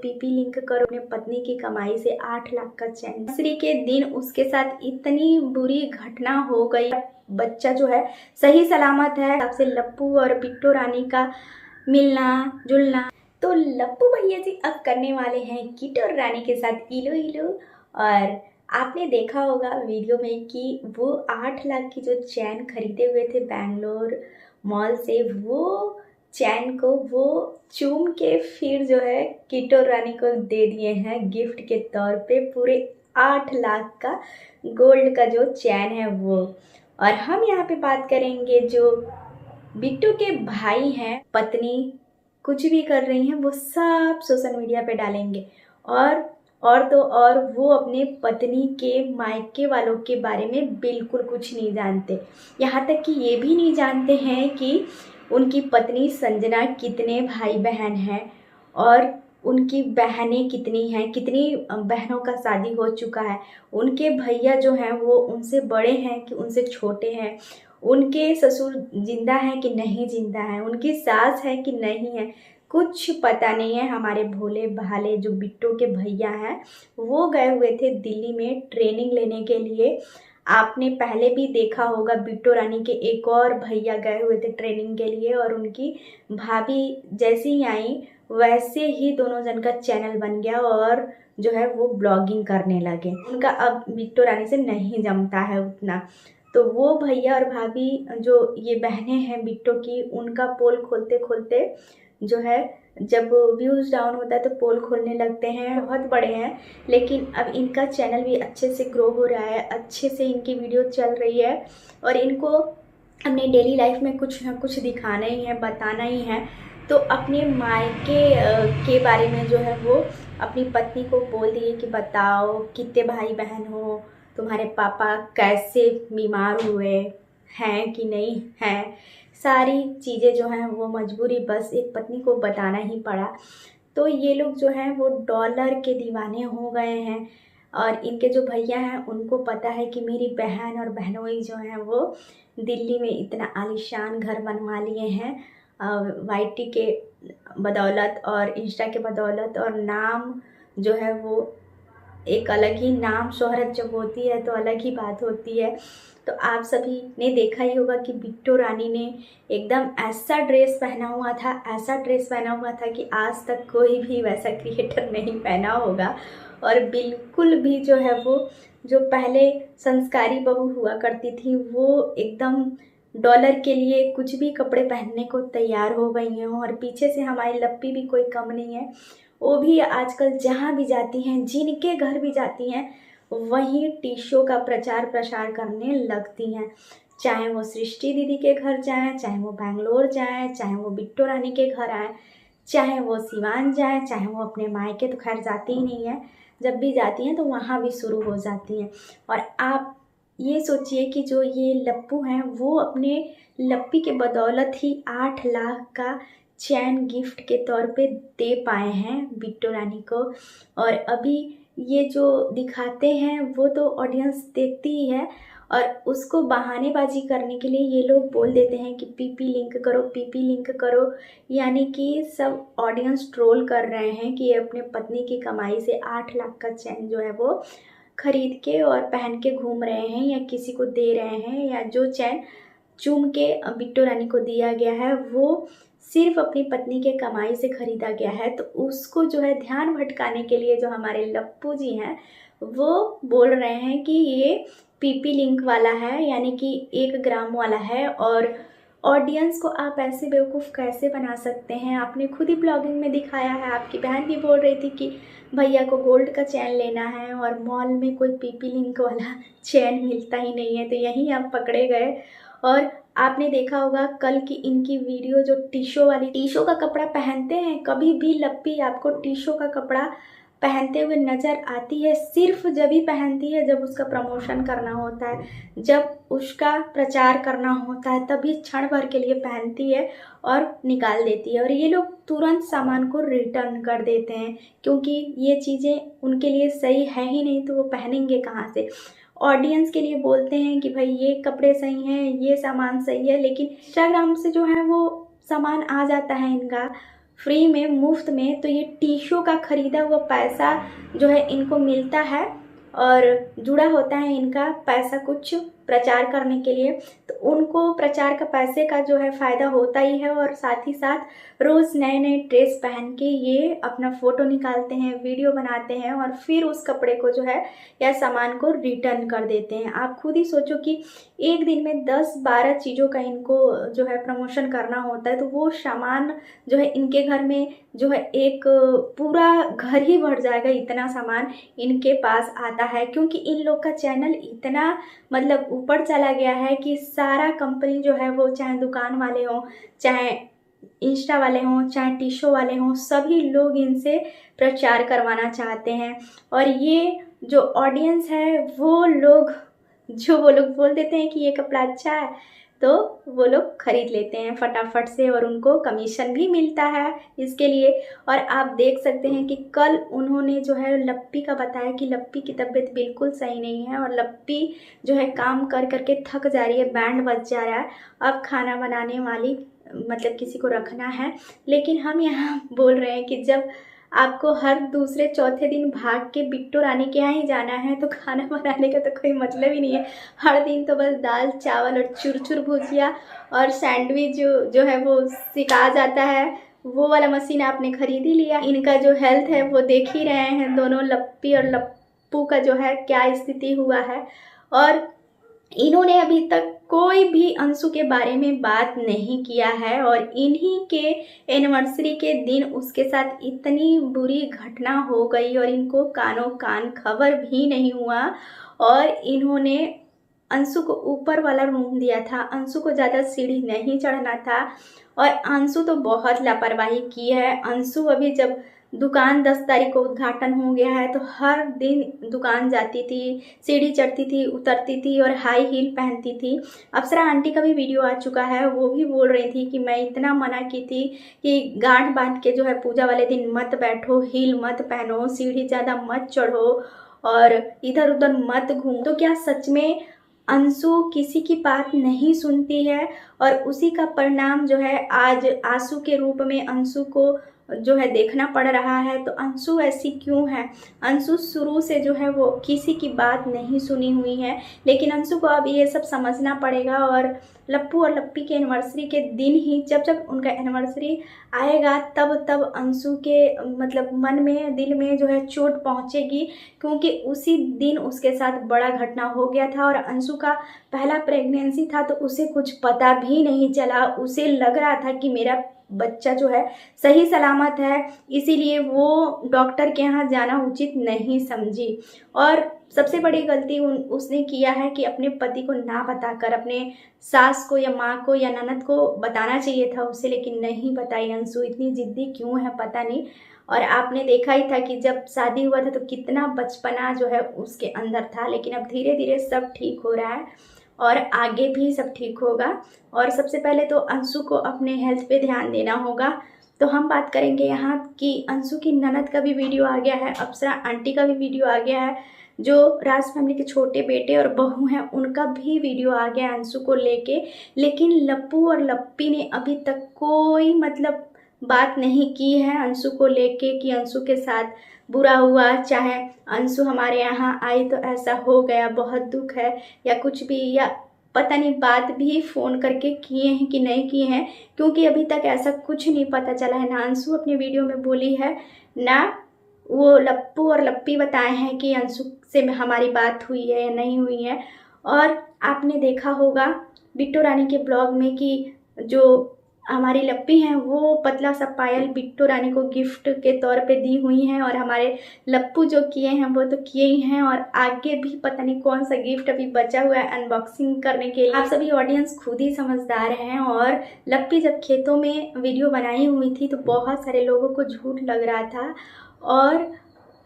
PP link करो। अपने पत्नी की कमाई से 8 लाख का चैन। एनिवर्सरी के दिन उसके साथ इतनी बुरी घटना हो गई। बच्चा जो है सही सलामत है। आपसे लप्पू और बिट्टू रानी का मिलना जुलना। तो लप्पू भैया जी अब करने वाले हैं किट्टू और रानी के साथ इलो इलो। और आपने देखा होगा वीडियो में कि वो 8 लाख की जो चैन खरीदे हुए थे बैंगलोर मॉल से, वो चैन को वो चूम के फिर जो है किट्टू और रानी को दे दिए हैं गिफ्ट के तौर पे। पूरे 8 लाख का गोल्ड का जो चैन है वो। और हम यहाँ पे बात करेंगे जो बिट्टू के भाई हैं, पत्नी कुछ भी कर रही हैं वो सब सोशल मीडिया पे डालेंगे। और तो और वो अपने पत्नी के मायके वालों के बारे में बिल्कुल कुछ नहीं जानते। यहाँ तक कि ये भी नहीं जानते हैं कि उनकी पत्नी संजना कितने भाई बहन हैं और उनकी बहनें कितनी हैं, कितनी बहनों का शादी हो चुका है। उनके भैया जो हैं वो उनसे बड़े हैं कि उनसे छोटे हैं। उनके ससुर जिंदा हैं कि नहीं जिंदा हैं, उनकी सास है कि नहीं है, कुछ पता नहीं है। हमारे भोले भाले जो बिट्टू के भैया हैं वो गए हुए थे दिल्ली में ट्रेनिंग लेने के लिए। आपने पहले भी देखा होगा बिट्टू रानी के एक और भैया गए हुए थे ट्रेनिंग के लिए और उनकी भाभी जैसी ही आई वैसे ही दोनों जन का चैनल बन गया और जो है वो ब्लॉगिंग करने लगे। उनका अब बिट्टू रानी से नहीं जमता है उतना। तो वो भैया और भाभी जो ये बहनें हैं बिट्टू की, उनका पोल खोलते खोलते जो है जब व्यूज़ डाउन होता है तो पोल खोलने लगते हैं। बहुत बड़े हैं लेकिन अब इनका चैनल भी अच्छे से ग्रो हो रहा है, अच्छे से इनकी वीडियो चल रही है और इनको अपने डेली लाइफ में कुछ ना कुछ दिखाना ही है, बताना ही है। तो अपने मायके के बारे में जो है वो अपनी पत्नी को बोल दिए कि बताओ कितने भाई बहन हो, तुम्हारे पापा कैसे बीमार हुए हैं कि नहीं हैं, सारी चीज़ें जो हैं वो मजबूरी बस एक पत्नी को बताना ही पड़ा। तो ये लोग जो हैं वो डॉलर के दीवाने हो गए हैं और इनके जो भैया हैं उनको पता है कि मेरी बहन और बहनोई जो हैं वो दिल्ली में इतना आलीशान घर बनवा लिए हैं वाईटी के बदौलत और इंस्टा के बदौलत। और नाम जो है वो एक अलग ही नाम शोहरत जब होती है तो अलग ही बात होती है। तो आप सभी ने देखा ही होगा कि बिट्टू रानी ने एकदम ऐसा ड्रेस पहना हुआ था, ऐसा ड्रेस पहना हुआ था कि आज तक कोई भी वैसा क्रिएटर नहीं पहना होगा। और बिल्कुल भी जो है वो जो पहले संस्कारी बहू हुआ करती थी वो एकदम डॉलर के लिए कुछ भी कपड़े पहनने को तैयार हो गई हैं। और पीछे से हमारी लप्पी भी कोई कम नहीं है, वो भी आजकल जहाँ भी जाती हैं, जिनके घर भी जाती हैं, वहीं टीशो का प्रचार प्रसार करने लगती हैं। चाहे वो सृष्टि दीदी के घर जाएं, चाहे वो बैंगलोर जाएं, चाहे वो बिट्टू रानी के घर आएँ, चाहे वो सिवान जाएं, चाहे वो अपने मायके तो खैर जाती ही नहीं है, जब भी जाती हैं तो वहाँ भी शुरू हो जाती हैं। और आप ये सोचिए कि जो ये लप्पू हैं वो अपने लप्पी के बदौलत ही 8 लाख का चैन गिफ्ट के तौर पे दे पाए हैं बिट्टू रानी को। और अभी ये जो दिखाते हैं वो तो ऑडियंस देखती ही है और उसको बहानेबाजी करने के लिए ये लोग बोल देते हैं कि पीपी लिंक करो, पीपी लिंक करो। यानी कि सब ऑडियंस ट्रोल कर रहे हैं कि ये अपने पत्नी की कमाई से 8 लाख का चैन जो है वो खरीद के और पहन के घूम रहे हैं या किसी को दे रहे हैं, या जो चैन चूम के बिट्टू रानी को दिया गया है वो सिर्फ अपनी पत्नी के कमाई से खरीदा गया है। तो उसको जो है ध्यान भटकाने के लिए जो हमारे लप्पू जी हैं वो बोल रहे हैं कि ये पीपी लिंक वाला है, यानी कि 1 ग्राम वाला है। और ऑडियंस को आप ऐसे बेवकूफ़ कैसे बना सकते हैं? आपने खुद ही ब्लॉगिंग में दिखाया है, आपकी बहन भी बोल रही थी कि भैया को गोल्ड का चैन लेना है और मॉल में कोई पीपी लिंक वाला चैन मिलता ही नहीं है, तो यहीं आप पकड़े गए। और आपने देखा होगा कल की इनकी वीडियो जो टीशो का कपड़ा पहनते हैं, कभी भी लप्पी आपको टीशो का कपड़ा पहनते हुए नज़र आती है सिर्फ जब ही पहनती है जब उसका प्रमोशन करना होता है, जब उसका प्रचार करना होता है, तभी क्षण भर के लिए पहनती है और निकाल देती है। और ये लोग तुरंत सामान को रिटर्न कर देते हैं क्योंकि ये चीज़ें उनके लिए सही है ही नहीं, तो वो पहनेंगे कहाँ से। ऑडियंस के लिए बोलते हैं कि भाई ये कपड़े सही हैं, ये सामान सही है, लेकिन इंस्टाग्राम से जो है वो सामान आ जाता है इनका, फ्री में, मुफ्त में। तो ये टिश्यू का खरीदा हुआ पैसा जो है इनको मिलता है और जुड़ा होता है इनका पैसा कुछ प्रचार करने के लिए। तो उनको प्रचार का पैसे का जो है फ़ायदा होता ही है और साथ ही साथ रोज़ नए नए ड्रेस पहन के ये अपना फ़ोटो निकालते हैं, वीडियो बनाते हैं और फिर उस कपड़े को जो है या सामान को रिटर्न कर देते हैं। आप खुद ही सोचो कि एक दिन में 10-12 चीज़ों का इनको जो है प्रमोशन करना होता है, तो वो सामान जो है इनके घर में जो है एक पूरा घर ही भर जाएगा, इतना सामान इनके पास आता है। क्योंकि इन लोग का चैनल इतना मतलब ऊपर चला गया है कि सारा कंपनी जो है वो, चाहे दुकान वाले हों, चाहे इंस्टा वाले हों, चाहे टीशो वाले हों, सभी लोग इनसे प्रचार करवाना चाहते हैं। और ये जो ऑडियंस है वो लोग बोल देते हैं कि ये कपड़ा अच्छा है, तो वो लोग खरीद लेते हैं फटाफट से और उनको कमीशन भी मिलता है इसके लिए। और आप देख सकते हैं कि कल उन्होंने जो है लप्पी का बताया कि लप्पी की तबीयत बिल्कुल सही नहीं है और लप्पी जो है काम कर करके थक जा रही है, बैंड बज जा रहा है, अब खाना बनाने वाली मतलब किसी को रखना है। लेकिन हम यहाँ बोल रहे हैं कि जब आपको हर दूसरे चौथे दिन भाग के बिट्टू रानी के यहाँ ही जाना है तो खाना बनाने का तो कोई मतलब ही नहीं है। हर दिन तो बस दाल चावल और चुरचुर भुजिया और सैंडविच जो है वो सिका जाता है, वो वाला मशीन आपने खरीद ही लिया। इनका जो हेल्थ है वो देख ही रहे हैं, दोनों लप्पी और लप्पू का जो है क्या स्थिति हुआ है। और इन्होंने अभी तक कोई भी अंशु के बारे में बात नहीं किया है और इन्हीं के एनिवर्सरी के दिन उसके साथ इतनी बुरी घटना हो गई और इनको कानों कान खबर भी नहीं हुआ। और इन्होंने अंशु को ऊपर वाला रूम दिया था, अंशु को ज़्यादा सीढ़ी नहीं चढ़ना था और अंशु तो बहुत लापरवाही की है। अंशु अभी जब दुकान 10 तारीख को उद्घाटन हो गया है तो हर दिन दुकान जाती थी, सीढ़ी चढ़ती थी, उतरती थी और हाई हील पहनती थी। अप्सरा आंटी का भी वीडियो आ चुका है, वो भी बोल रही थी कि मैं इतना मना की थी कि गांठ बांध के जो है पूजा वाले दिन मत बैठो, हील मत पहनो, सीढ़ी ज़्यादा मत चढ़ो और इधर उधर मत घूमो। तो क्या सच में अंशु किसी की बात नहीं सुनती है और उसी का परिणाम जो है आज आंसू के रूप में अंशु को जो है देखना पड़ रहा है। तो अंशु ऐसी क्यों है? अंशु शुरू से जो है वो किसी की बात नहीं सुनी हुई है, लेकिन अंशु को अब ये सब समझना पड़ेगा। और लप्पू और लप्पी के एनिवर्सरी के दिन ही, जब जब उनका एनिवर्सरी आएगा तब तब अंशु के मतलब मन में, दिल में जो है चोट पहुंचेगी, क्योंकि उसी दिन उसके साथ बड़ा घटना हो गया था और अंशु का पहला प्रेगनेंसी था तो उसे कुछ पता भी नहीं चला। उसे लग रहा था कि मेरा बच्चा जो है सही सलामत है, इसीलिए वो डॉक्टर के यहाँ जाना उचित नहीं समझी। और सबसे बड़ी गलती उसने किया है कि अपने पति को ना बताकर अपने सास को या माँ को या ननद को बताना चाहिए था उसे, लेकिन नहीं बताई। अंशु इतनी जिद्दी क्यों है पता नहीं। और आपने देखा ही था कि जब शादी हुआ था तो कितना बचपना जो है उसके अंदर था, लेकिन अब धीरे धीरे सब ठीक हो रहा है और आगे भी सब ठीक होगा। और सबसे पहले तो अंशु को अपने हेल्थ पे ध्यान देना होगा। तो हम बात करेंगे यहाँ कि अंशु की ननद का भी वीडियो आ गया है, अप्सरा आंटी का भी वीडियो आ गया है, जो राज फैमिली के छोटे बेटे और बहू हैं उनका भी वीडियो आ गया है अंशु को लेके। लेकिन लप्पू और लप्पी ने अभी तक कोई मतलब बात नहीं की है अंशु को लेके कि अंशु के साथ बुरा हुआ, चाहे अंशु हमारे यहाँ आई तो ऐसा हो गया, बहुत दुख है, या कुछ भी, या पता नहीं बात भी फ़ोन करके किए हैं कि नहीं किए हैं, क्योंकि अभी तक ऐसा कुछ नहीं पता चला है। ना अंशु अपने वीडियो में बोली है, ना वो लप्पू और लप्पी बताए हैं कि अंशु से हमारी बात हुई है या नहीं हुई है। और आपने देखा होगा बिट्टू रानी के ब्लॉग में कि जो हमारी लप्पी हैं वो पतला सा पायल बिट्टू रानी को गिफ्ट के तौर पे दी हुई हैं और हमारे लप्पू जो किए हैं वो तो किए ही हैं और आगे भी पता नहीं कौन सा गिफ्ट अभी बचा हुआ है अनबॉक्सिंग करने के लिए। आप सभी ऑडियंस खुद ही समझदार हैं। और लप्पी जब खेतों में वीडियो बनाई हुई थी तो बहुत सारे लोगों को झूठ लग रहा था और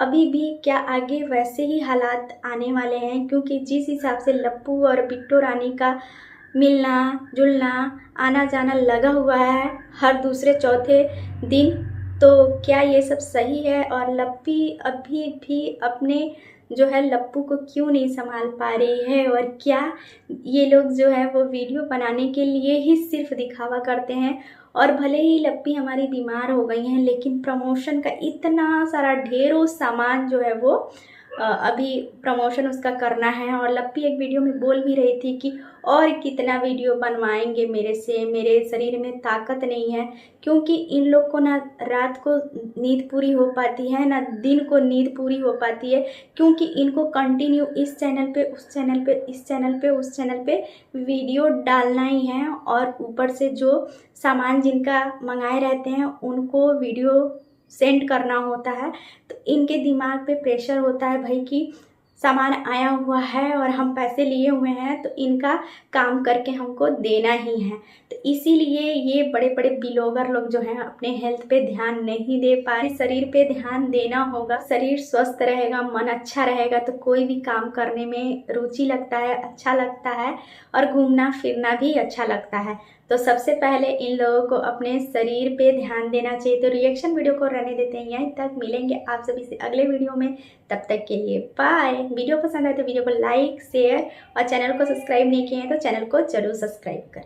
अभी भी क्या आगे वैसे ही हालात आने वाले हैं, क्योंकि जिस हिसाब से लप्पू और बिट्टू रानी का मिलना जुलना आना जाना लगा हुआ है हर दूसरे चौथे दिन, तो क्या ये सब सही है? और लप्पी अभी भी अपने जो है लप्पू को क्यों नहीं संभाल पा रही है? और क्या ये लोग जो है वो वीडियो बनाने के लिए ही सिर्फ दिखावा करते हैं और भले ही लप्पी हमारी बीमार हो गई हैं, लेकिन प्रमोशन का इतना सारा ढेरों सामान जो है वो अभी प्रमोशन उसका करना है। और लप्पी एक वीडियो में बोल भी रही थी कि और कितना वीडियो बनवाएंगे मेरे से, मेरे शरीर में ताकत नहीं है, क्योंकि इन लोग को ना रात को नींद पूरी हो पाती है ना दिन को नींद पूरी हो पाती है, क्योंकि इनको कंटिन्यू इस चैनल पे उस चैनल पे इस चैनल पे उस चैनल पे वीडियो डालना ही है। और ऊपर से जो सामान जिनका मंगाए रहते हैं उनको वीडियो सेंड करना होता है, तो इनके दिमाग पे प्रेशर होता है भाई कि सामान आया हुआ है और हम पैसे लिए हुए हैं तो इनका काम करके हमको देना ही है। तो इसीलिए ये बड़े बड़े ब्लॉगर लोग जो हैं अपने हेल्थ पे ध्यान नहीं दे पा रहे। शरीर पे ध्यान देना होगा, शरीर स्वस्थ रहेगा, मन अच्छा रहेगा तो कोई भी काम करने में रुचि लगता है, अच्छा लगता है और घूमना फिरना भी अच्छा लगता है। तो सबसे पहले इन लोगों को अपने शरीर पे ध्यान देना चाहिए। तो रिएक्शन वीडियो को रहने देते हैं यहीं तक, मिलेंगे आप सभी से अगले वीडियो में, तब तक के लिए बाय। वीडियो पसंद आए तो वीडियो को लाइक शेयर और चैनल को सब्सक्राइब नहीं किए हैं तो चैनल को जरूर सब्सक्राइब करें।